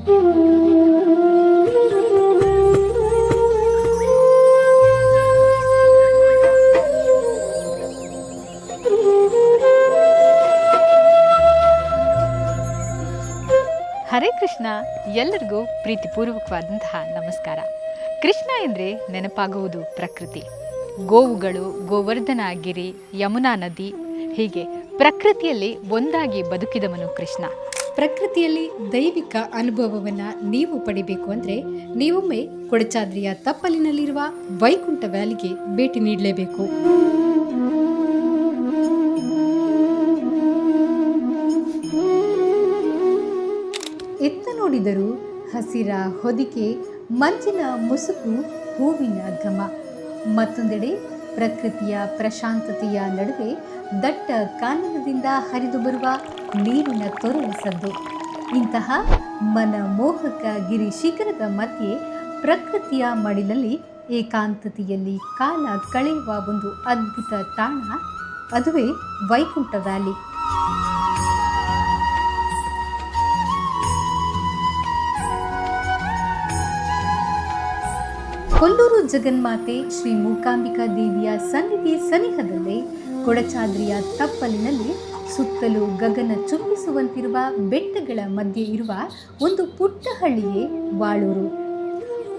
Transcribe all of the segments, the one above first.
ಹರೇ ಕೃಷ್ಣ. ಎಲ್ಲರಿಗೂ ಪ್ರೀತಿಪೂರ್ವಕವಾದಂತಹ ನಮಸ್ಕಾರ. ಕೃಷ್ಣ ಎಂದರೆ ನೆನಪಾಗುವುದು ಪ್ರಕೃತಿ. ಗೋವುಗಳು, ಗೋವರ್ಧನ ಗಿರಿ, ಯಮುನಾ ನದಿ, ಹೀಗೆ ಪ್ರಕೃತಿಯಲ್ಲಿ ಒಂದಾಗಿ ಬದುಕಿದವನು ಕೃಷ್ಣ. ಪ್ರಕೃತಿಯಲ್ಲಿ ದೈವಿಕ ಅನುಭವವನ್ನು ನೀವು ಪಡಿಬೇಕು ಅಂದರೆ ನೀವೊಮ್ಮೆ ಕೊಡಚಾದ್ರಿಯ ತಪ್ಪಲಿನಲ್ಲಿರುವ ವೈಕುಂಠ ವ್ಯಾಲಿಗೆ ಭೇಟಿ ನೀಡಲೇಬೇಕು. ಎತ್ತ ನೋಡಿದರೂ ಹಸಿರ ಹೊದಿಕೆ, ಮಂಜಿನ ಮುಸುಕು, ಹೂವಿನ ಘಮ. ಮತ್ತೊಂದೆಡೆ ಪ್ರಕೃತಿಯ ಪ್ರಶಾಂತತೆಯ ನಡುವೆ ದಟ್ಟ ಕಾನನದಿಂದ ಹರಿದು ಬರುವ ನೀರಿನ ತೊರೆಯ ಸದ್ದು. ಇಂತಹ ಮನಮೋಹಕ ಗಿರಿ ಶಿಖರದ ಮಧ್ಯೆ ಪ್ರಕೃತಿಯ ಮಡಿಲಲ್ಲಿ ಏಕಾಂತತೆಯಲ್ಲಿ ಕಾಲ ಕಳೆಯುವ ಒಂದು ಅದ್ಭುತ ತಾಣ, ಅದುವೇ ವೈಕುಂಠ ವ್ಯಾಲಿ. ಕೊಲ್ಲೂರು ಜಗನ್ಮಾತೆ ಶ್ರೀ ಮೂಕಾಂಬಿಕಾ ದೇವಿಯ ಸನ್ನಿಧಿ ಸನಿಹದಲ್ಲೇ ಕೊಡಚಾದ್ರಿಯ ತಪ್ಪಲಿನಲ್ಲಿ ಸುತ್ತಲೂ ಗಗನ ಚುಂಬಿಸುವಂತಿರುವ ಬೆಟ್ಟಗಳ ಮಧ್ಯೆ ಇರುವ ಒಂದು ಪುಟ್ಟ ಹಳ್ಳಿಯೇ ವಾಳೂರು.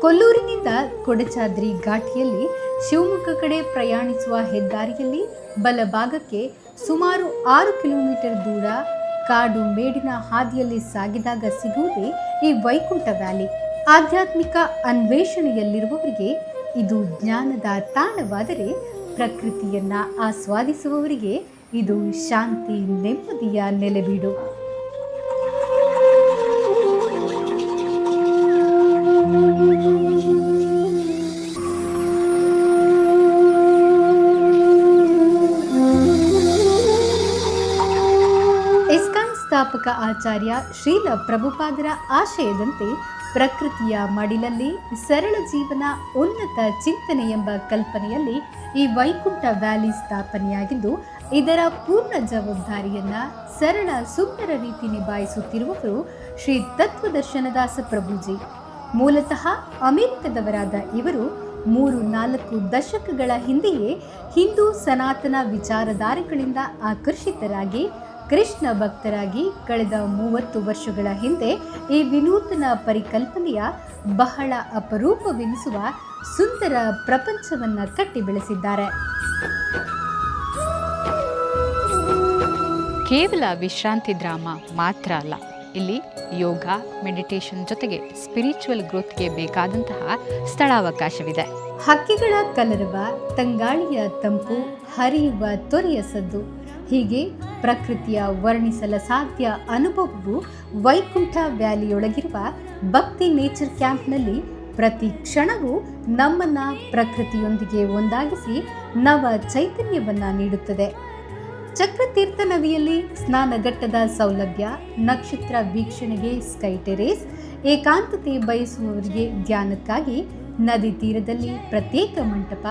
ಕೊಲ್ಲೂರಿನಿಂದ ಕೊಡಚಾದ್ರಿ ಘಾಟಿಯಲ್ಲಿ ಶಿವಮೊಗ್ಗ ಕಡೆ ಪ್ರಯಾಣಿಸುವ ಹೆದ್ದಾರಿಯಲ್ಲಿ ಬಲಭಾಗಕ್ಕೆ ಸುಮಾರು 6 ಕಿಲೋಮೀಟರ್ ದೂರ ಕಾಡು ಮೇಡಿನ ಹಾದಿಯಲ್ಲಿ ಸಾಗಿದಾಗ ಸಿಗುವುದೇ ಈ ವೈಕುಂಠ ವ್ಯಾಲಿ. ಆಧ್ಯಾತ್ಮಿಕ ಅನ್ವೇಷಣೆಯಲ್ಲಿರುವವರಿಗೆ ಇದು ಜ್ಞಾನದ ತಾಣವಾದರೆ, ಪ್ರಕೃತಿಯನ್ನ ಆಸ್ವಾದಿಸುವವರಿಗೆ ಇದು ಶಾಂತಿ, ನೆಮ್ಮದಿಯ ನೆಲೆಬೀಡು. ಇಸ್ಕಾನ್ ಸ್ಥಾಪಕ ಆಚಾರ್ಯ ಶ್ರೀಲ ಪ್ರಭುಪಾದರ ಆಶಯದಂತೆ ಪ್ರಕೃತಿಯ ಮಡಿಲಲ್ಲಿ ಸರಳ ಜೀವನ, ಉನ್ನತ ಚಿಂತನೆ ಎಂಬ ಕಲ್ಪನೆಯಲ್ಲಿ ಈ ವೈಕುಂಠ ವ್ಯಾಲಿ ಸ್ಥಾಪನೆಯಾಗಿದ್ದು, ಇದರ ಪೂರ್ಣ ಜವಾಬ್ದಾರಿಯನ್ನ ಸರಳ ಸುಂದರ ರೀತಿ ನಿಭಾಯಿಸುತ್ತಿರುವವರು ಶ್ರೀ ತತ್ವದರ್ಶನದಾಸ ಪ್ರಭುಜಿ. ಮೂಲತಃ ಅಮೆರಿಕದವರಾದ ಇವರು 3-4 ದಶಕಗಳ ಹಿಂದೆಯೇ ಹಿಂದೂ ಸನಾತನ ವಿಚಾರಧಾರೆಗಳಿಂದ ಆಕರ್ಷಿತರಾಗಿ ಕೃಷ್ಣ ಭಕ್ತರಾಗಿ ಕಳೆದ 30 ವರ್ಷಗಳ ಹಿಂದೆ ಈ ವಿನೂತನ ಪರಿಕಲ್ಪನೆಯ ಬಹಳ ಅಪರೂಪವೆನಿಸುವ ಸುಂದರ ಪ್ರಪಂಚವನ್ನ ಕಟ್ಟಿ ಬೆಳೆಸಿದ್ದಾರೆ. ಕೇವಲ ವಿಶ್ರಾಂತಿ ಧಾಮ ಮಾತ್ರ ಅಲ್ಲ, ಇಲ್ಲಿ ಯೋಗ, ಮೆಡಿಟೇಷನ್ ಜೊತೆಗೆ ಸ್ಪಿರಿಚುವಲ್ ಗ್ರೋತ್ಗೆ ಬೇಕಾದಂತಹ ಸ್ಥಳಾವಕಾಶವಿದೆ. ಹಕ್ಕಿಗಳ ಕಲರವ, ತಂಗಾಳಿಯ ತಂಪು, ಹರಿಯುವ ತೊರೆಯ ಸದ್ದು, ಹೀಗೆ ಪ್ರಕೃತಿಯ ವರ್ಣಿಸಲ ಸಾಧ್ಯ ಅನುಭವವು ವೈಕುಂಠ ವ್ಯಾಲಿಯೊಳಗಿರುವ ಭಕ್ತಿ ನೇಚರ್ ಕ್ಯಾಂಪ್ನಲ್ಲಿ ಪ್ರತಿ ಕ್ಷಣವೂ ನಮ್ಮನ್ನ ಪ್ರಕೃತಿಯೊಂದಿಗೆ ಒಂದಾಗಿಸಿ ನವ ಚೈತನ್ಯವನ್ನ ನೀಡುತ್ತದೆ. ಚಕ್ರತೀರ್ಥ ನದಿಯಲ್ಲಿ ಸ್ನಾನಘಟ್ಟದ ಸೌಲಭ್ಯ, ನಕ್ಷತ್ರ ವೀಕ್ಷಣೆಗೆ ಸ್ಕೈ ಟೆರೇಸ್, ಏಕಾಂತತೆ ಬಯಸುವವರಿಗೆ ಧ್ಯಾನಕ್ಕಾಗಿ ನದಿ ತೀರದಲ್ಲಿ ಪ್ರತ್ಯೇಕ ಮಂಟಪ,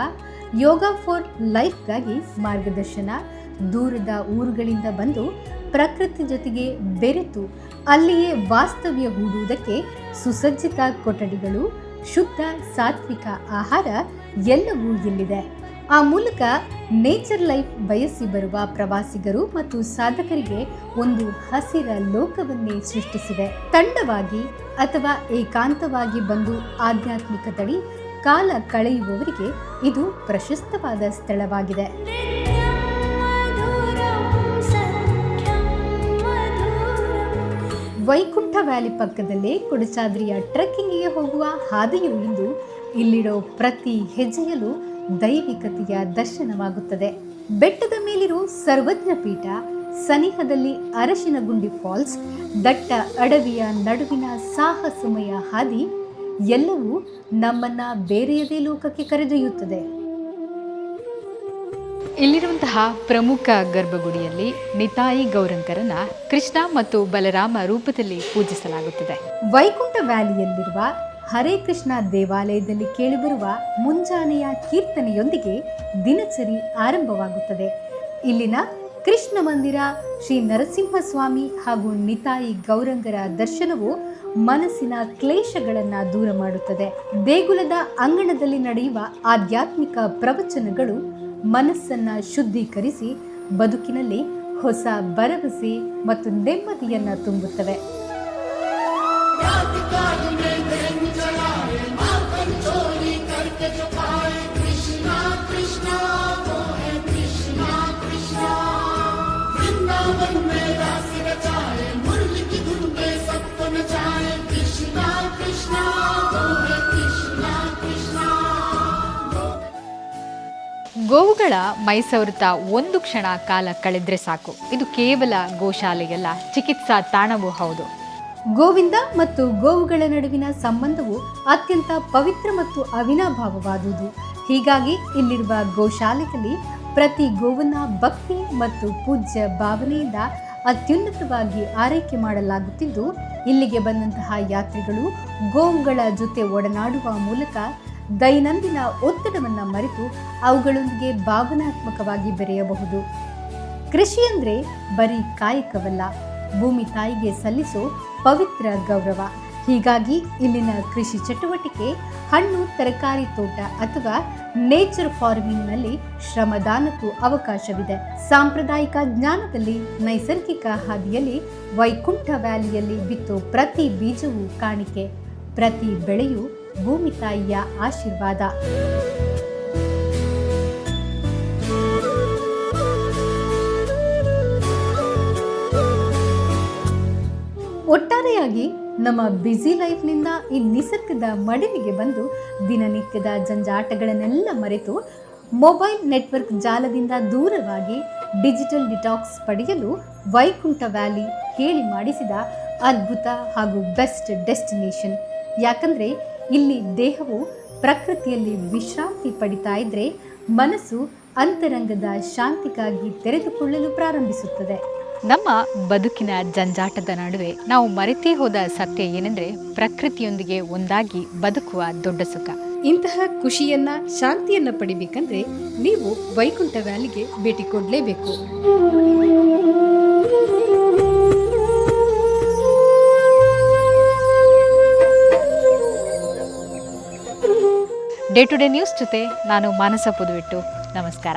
ಯೋಗ ಫಾರ್ ಲೈಫ್ಗಾಗಿ ಮಾರ್ಗದರ್ಶನ, ದೂರದ ಊರುಗಳಿಂದ ಬಂದು ಪ್ರಕೃತಿ ಜೊತೆಗೆ ಬೆರೆತು ಅಲ್ಲಿಯೇ ವಾಸ್ತವ್ಯ ಹೂಡುವುದಕ್ಕೆ ಸುಸಜ್ಜಿತ ಕೊಠಡಿಗಳು, ಶುದ್ಧ ಸಾತ್ವಿಕ ಆಹಾರ ಎಲ್ಲವೂ ಇಲ್ಲಿದೆ. ಆ ಮೂಲಕ ನೇಚರ್ ಲೈಫ್ ಬಯಸಿ ಬರುವ ಪ್ರವಾಸಿಗರು ಮತ್ತು ಸಾಧಕರಿಗೆ ಒಂದು ಹಸಿರ ಲೋಕವನ್ನೇ ಸೃಷ್ಟಿಸಿದೆ. ತಂಡವಾಗಿ ಅಥವಾ ಏಕಾಂತವಾಗಿ ಬಂದು ಆಧ್ಯಾತ್ಮಿಕತಡಿ ಕಾಲ ಕಳೆಯುವವರಿಗೆ ಇದು ಪ್ರಶಸ್ತವಾದ ಸ್ಥಳವಾಗಿದೆ. ವೈಕುಂಠ ವ್ಯಾಲಿ ಪಕ್ಕದಲ್ಲೇ ಕೊಡಚಾದ್ರಿಯ ಟ್ರೆಕ್ಕಿಂಗಿಗೆ ಹೋಗುವ ಹಾದಿಯು ಇಂದು ಇಲ್ಲಿರೋ ಪ್ರತಿ ಹೆಜ್ಜೆಯಲ್ಲೂ ದೈವಿಕತೆಯ ದರ್ಶನವಾಗುತ್ತದೆ. ಬೆಟ್ಟದ ಮೇಲಿರೋ ಸರ್ವಜ್ಞ ಪೀಠ, ಸನಿಹದಲ್ಲಿ ಅರಶಿನಗುಂಡಿ ಫಾಲ್ಸ್, ದಟ್ಟ ಅಡವಿಯ ನಡುವಿನ ಸಾಹಸಮಯ ಹಾದಿ ಎಲ್ಲವೂ ನಮ್ಮನ್ನ ಬೇರೆಯದೇ ಲೋಕಕ್ಕೆ ಕರೆದೊಯ್ಯುತ್ತದೆ. ಇಲ್ಲಿರುವಂತಹ ಪ್ರಮುಖ ಗರ್ಭಗುಡಿಯಲ್ಲಿ ನಿತಾಯಿ ಗೌರಂಕರನ್ನ ಕೃಷ್ಣ ಮತ್ತು ಬಲರಾಮ ರೂಪದಲ್ಲಿ ಪೂಜಿಸಲಾಗುತ್ತದೆ. ವೈಕುಂಠ ವ್ಯಾಲಿಯಲ್ಲಿರುವ ಹರೇ ಕೃಷ್ಣ ದೇವಾಲಯದಲ್ಲಿ ಕೇಳಿಬರುವ ಮುಂಜಾನೆಯ ಕೀರ್ತನೆಯೊಂದಿಗೆ ದಿನಚರಿ ಆರಂಭವಾಗುತ್ತದೆ. ಇಲ್ಲಿನ ಕೃಷ್ಣ ಮಂದಿರ, ಶ್ರೀ ನರಸಿಂಹಸ್ವಾಮಿ ಹಾಗೂ ನಿತಾಯಿ ಗೌರಂಗರ ದರ್ಶನವು ಮನಸ್ಸಿನ ಕ್ಲೇಶಗಳನ್ನು ದೂರ ಮಾಡುತ್ತದೆ. ದೇಗುಲದ ಅಂಗಣದಲ್ಲಿ ನಡೆಯುವ ಆಧ್ಯಾತ್ಮಿಕ ಪ್ರವಚನಗಳು ಮನಸ್ಸನ್ನು ಶುದ್ಧೀಕರಿಸಿ ಬದುಕಿನಲ್ಲಿ ಹೊಸ ಭರವಸೆ ಮತ್ತು ನೆಮ್ಮದಿಯನ್ನು ತುಂಬುತ್ತವೆ. ಗೋವುಗಳ ಮೈಸವೃತ ಒಂದು ಕ್ಷಣ ಕಾಲ ಕಳೆದ್ರೆ ಸಾಕು. ಇದು ಕೇವಲ ಗೋಶಾಲೆಯಲ್ಲ, ಚಿಕಿತ್ಸಾ ತಾಣವೂ ಹೌದು. ಗೋವಿಂದ ಮತ್ತು ಗೋವುಗಳ ನಡುವಿನ ಸಂಬಂಧವು ಅತ್ಯಂತ ಪವಿತ್ರ ಮತ್ತು ಅವಿನಾಭಾವವಾದುದು. ಹೀಗಾಗಿ ಇಲ್ಲಿರುವ ಗೋಶಾಲೆಯಲ್ಲಿ ಪ್ರತಿ ಗೋವನ್ನ ಭಕ್ತಿ ಮತ್ತು ಪೂಜ್ಯ ಭಾವನೆಯಿಂದ ಅತ್ಯುನ್ನತವಾಗಿ ಆರೈಕೆ ಮಾಡಲಾಗುತ್ತಿದ್ದು, ಇಲ್ಲಿಗೆ ಬಂದಂತಹ ಯಾತ್ರಿಗಳು ಗೋವುಗಳ ಜೊತೆ ಒಡನಾಡುವ ಮೂಲಕ ದೈನಂದಿನ ಒತ್ತಡವನ್ನು ಮರೆತು ಅವುಗಳೊಂದಿಗೆ ಭಾವನಾತ್ಮಕವಾಗಿ ಬೆರೆಯಬಹುದು. ಕೃಷಿ ಅಂದರೆ ಬರೀ ಕಾಯಕವಲ್ಲ, ಭೂಮಿ ತಾಯಿಗೆ ಸಲ್ಲಿಸೋ ಪವಿತ್ರ ಗೌರವ. ಹೀಗಾಗಿ ಇಲ್ಲಿನ ಕೃಷಿ ಚಟುವಟಿಕೆ ಹಣ್ಣು ತರಕಾರಿ ತೋಟ ಅಥವಾ ನೇಚರ್ ಫಾರ್ಮಿಂಗ್ನಲ್ಲಿ ಶ್ರಮದಾನಕ್ಕೂ ಅವಕಾಶವಿದೆ. ಸಾಂಪ್ರದಾಯಿಕ ಜ್ಞಾನದಲ್ಲಿ ನೈಸರ್ಗಿಕ ಹಾದಿಯಲ್ಲಿ ವೈಕುಂಠ ವ್ಯಾಲಿಯಲ್ಲಿ ಬಿತ್ತೋ ಪ್ರತಿ ಬೀಜವೂ ಕಾಣಿಕೆ, ಪ್ರತಿ ಬೆಳೆಯೂ ಭೂಮಿ ತಾಯಿಯ ಆಶೀರ್ವಾದ. ಒಟ್ಟಾರೆಯಾಗಿ ನಮ್ಮ ಬ್ಯುಸಿ ಲೈಫ್ನಿಂದ ಈ ನಿಸರ್ಗದ ಮಡಿಲಿಗೆ ಬಂದು ದಿನನಿತ್ಯದ ಜಂಜಾಟಗಳನ್ನೆಲ್ಲ ಮರೆತು ಮೊಬೈಲ್ ನೆಟ್ವರ್ಕ್ ಜಾಲದಿಂದ ದೂರವಾಗಿ ಡಿಜಿಟಲ್ ಡಿಟಾಕ್ಸ್ ಪಡೆಯಲು ವೈಕುಂಠ ವ್ಯಾಲಿ ಹೇಳಿ ಮಾಡಿಸಿದ ಅದ್ಭುತ ಹಾಗೂ ಬೆಸ್ಟ್ ಡೆಸ್ಟಿನೇಷನ್. ಯಾಕಂದರೆ ಇಲ್ಲಿ ದೇಹವು ಪ್ರಕೃತಿಯಲ್ಲಿ ವಿಶ್ರಾಂತಿ ಪಡಿತಾ ಇದ್ರೆ ಮನಸ್ಸು ಅಂತರಂಗದ ಶಾಂತಿಗಾಗಿ ತೆರೆದುಕೊಳ್ಳಲು ಪ್ರಾರಂಭಿಸುತ್ತದೆ. ನಮ್ಮ ಬದುಕಿನ ಜಂಜಾಟದ ನಡುವೆ ನಾವು ಮರೆತೇ ಹೋದ ಸತ್ಯ ಏನೆಂದರೆ ಪ್ರಕೃತಿಯೊಂದಿಗೆ ಒಂದಾಗಿ ಬದುಕುವ ದೊಡ್ಡ ಸುಖ. ಇಂತಹ ಖುಷಿಯನ್ನ ಶಾಂತಿಯನ್ನ ಪಡಿಬೇಕಂದ್ರೆ ನೀವು ವೈಕುಂಠ ವ್ಯಾಲಿಗೆ ಭೇಟಿ ಕೊಡಲೇಬೇಕು. ಡೇ ಟು ಡೇ ನ್ಯೂಸ್ ಜೊತೆ ನಾನು ಮಾನಸ ಪುದುವೆಟ್ಟು. ನಮಸ್ಕಾರ.